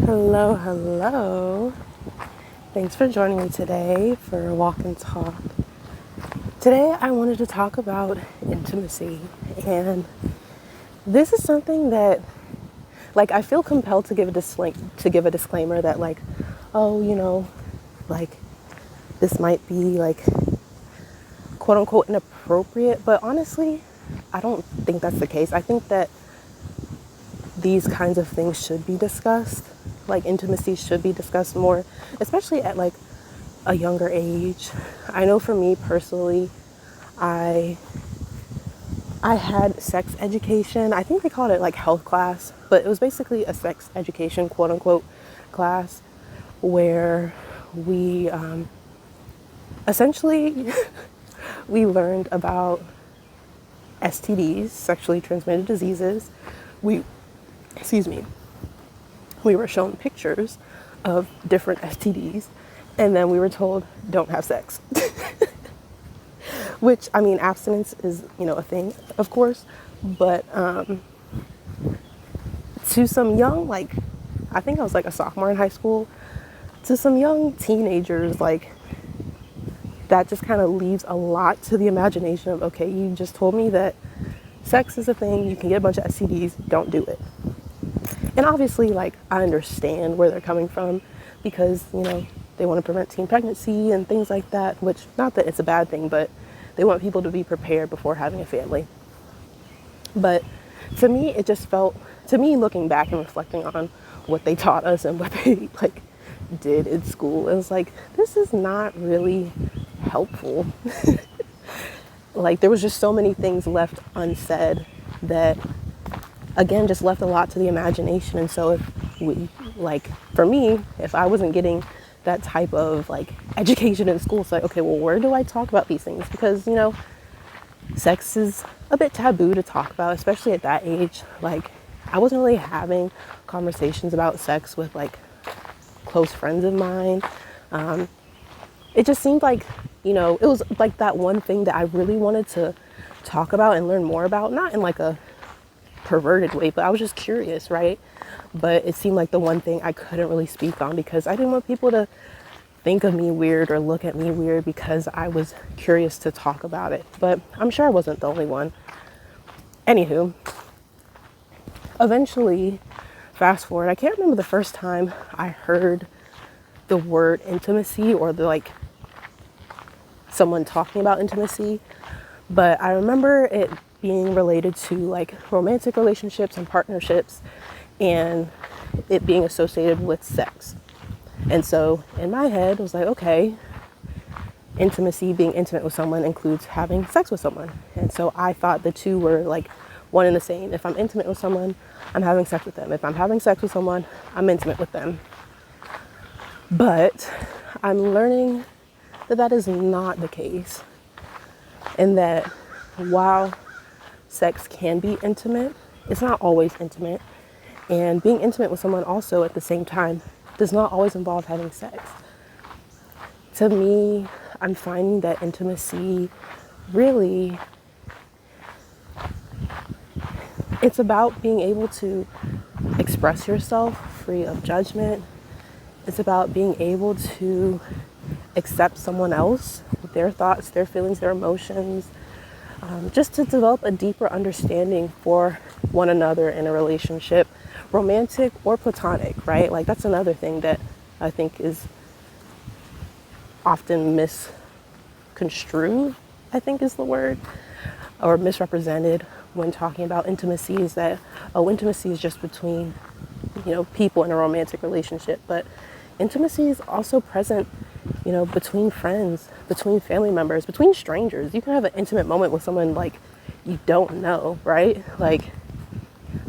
Hello, hello. Thanks for joining me today for Walk and Talk. Today I wanted to talk about intimacy, and this is something that I feel compelled to give a disclaimer that oh, like this might be quote unquote inappropriate, but honestly, I don't think that's the case. I think that these kinds of things should be discussed. Intimacy should be discussed more, especially at a younger age. I know for me personally, I had sex education. I think they called it health class, but it was basically a sex education quote unquote class where we essentially we learned about STDs, sexually transmitted diseases. We excuse me, we were shown pictures of different STDs, and then we were told, don't have sex. Which, I mean, abstinence is, a thing, of course, but to some young, I think I was a sophomore in high school, to some young teenagers, that just kind of leaves a lot to the imagination of, okay, you just told me that sex is a thing, you can get a bunch of STDs, don't do it. And obviously, I understand where they're coming from because, they want to prevent teen pregnancy and things like that, which, not that it's a bad thing, but they want people to be prepared before having a family. But to me, it just felt, to me, looking back and reflecting on what they taught us and what they, did in school, it was this is not really helpful. There was just so many things left unsaid that, again, just left a lot to the imagination. And so if we, for me, if I wasn't getting that type of education in school, it's okay, well, where do I talk about these things? Because, sex is a bit taboo to talk about, especially at that age. I wasn't really having conversations about sex with close friends of mine. It just seemed it was that one thing that I really wanted to talk about and learn more about, not in a perverted way, but I was just curious, right? But it seemed like the one thing I couldn't really speak on because I didn't want people to think of me weird or look at me weird because I was curious to talk about it. But I'm sure I wasn't the only one. Anywho, eventually, fast forward, I can't remember the first time I heard the word intimacy or someone talking about intimacy, but I remember it being related to romantic relationships and partnerships and it being associated with sex. And so in my head, I was okay, intimacy, being intimate with someone includes having sex with someone. And so I thought the two were one and the same. If I'm intimate with someone, I'm having sex with them. If I'm having sex with someone, I'm intimate with them. But I'm learning that that is not the case. And that while sex can be intimate, it's not always intimate. And being intimate with someone also at the same time does not always involve having sex. To me, I'm finding that intimacy really, it's about being able to express yourself free of judgment. It's about being able to accept someone else, their thoughts, their feelings, their emotions, just to develop a deeper understanding for one another in a relationship, romantic or platonic, right? That's another thing that I think is often misconstrued, I think is the word, or misrepresented when talking about intimacy, is that, oh, intimacy is just between, people in a romantic relationship. But intimacy is also present, between friends, between family members, between strangers. You can have an intimate moment with someone you don't know, right?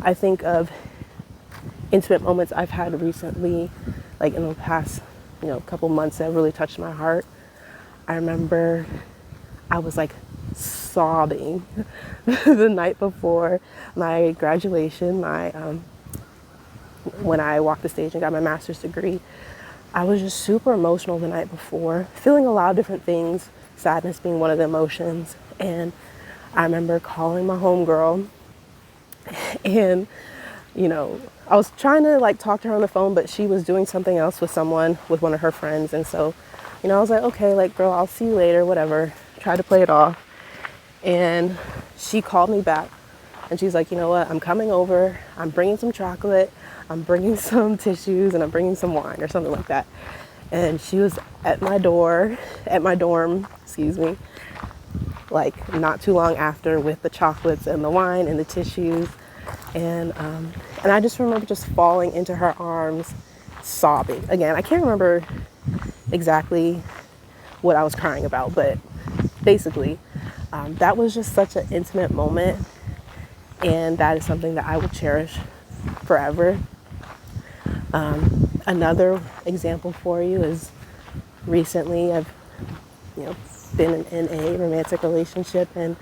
I think of intimate moments I've had recently, in the past, couple months that really touched my heart. I remember I was sobbing the night before my graduation, when I walked the stage and got my master's degree. I was just super emotional the night before, feeling a lot of different things, sadness being one of the emotions. And I remember calling my homegirl, and you know, I was trying to like talk to her on the phone, but she was doing something else with someone, with one of her friends. And so, you know, I was like, okay, like, girl, I'll see you later, whatever. Tried to play it off. And she called me back and she's like, you know what? I'm coming over. I'm bringing some chocolate. I'm bringing some tissues and I'm bringing some wine or something like that. And she was at my door, at my dorm, excuse me, like not too long after with the chocolates and the wine and the tissues. And I just remember just falling into her arms, sobbing. Again, I can't remember exactly what I was crying about, but basically, that was just such an intimate moment. And that is something that I will cherish forever. Another example for you is recently I've, you know, been in a romantic relationship, and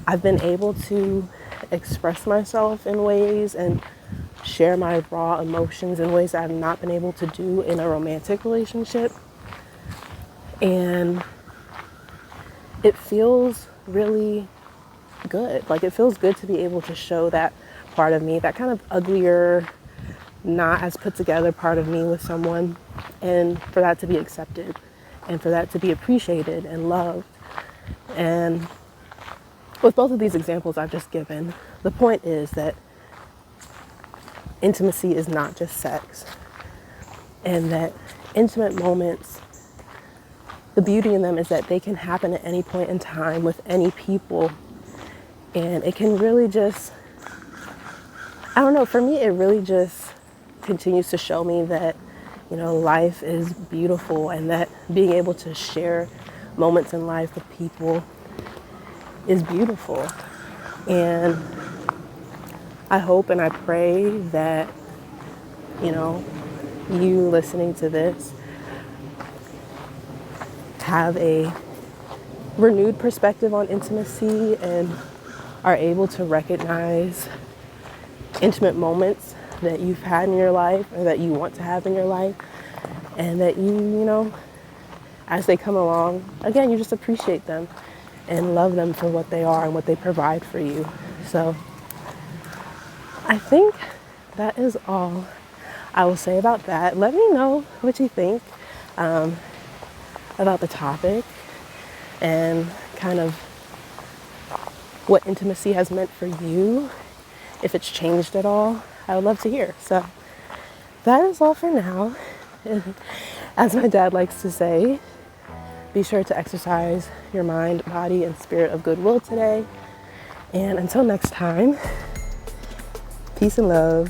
I've been able to express myself in ways and share my raw emotions in ways that I've not been able to do in a romantic relationship. And it feels really good. Like, it feels good to be able to show that part of me, that kind of uglier, not as put together part of me with someone, and for that to be accepted and for that to be appreciated and loved. And with both of these examples I've just given, the point is that intimacy is not just sex, and that intimate moments, the beauty in them is that they can happen at any point in time with any people. And it can really just, I don't know, for me, it really just continues to show me that, you know, life is beautiful, and that being able to share moments in life with people is beautiful. And I hope and I pray that, you know, you listening to this have a renewed perspective on intimacy and are able to recognize intimate moments that you've had in your life or that you want to have in your life, and that you know, as they come along, again, you just appreciate them and love them for what they are and what they provide for you. So I think that is all I will say about that. Let me know what you think about the topic and kind of what intimacy has meant for you, if it's changed at all. I would love to hear. So that is all for now. As my dad likes to say, be sure to exercise your mind, body, and spirit of goodwill today. And until next time, peace and love.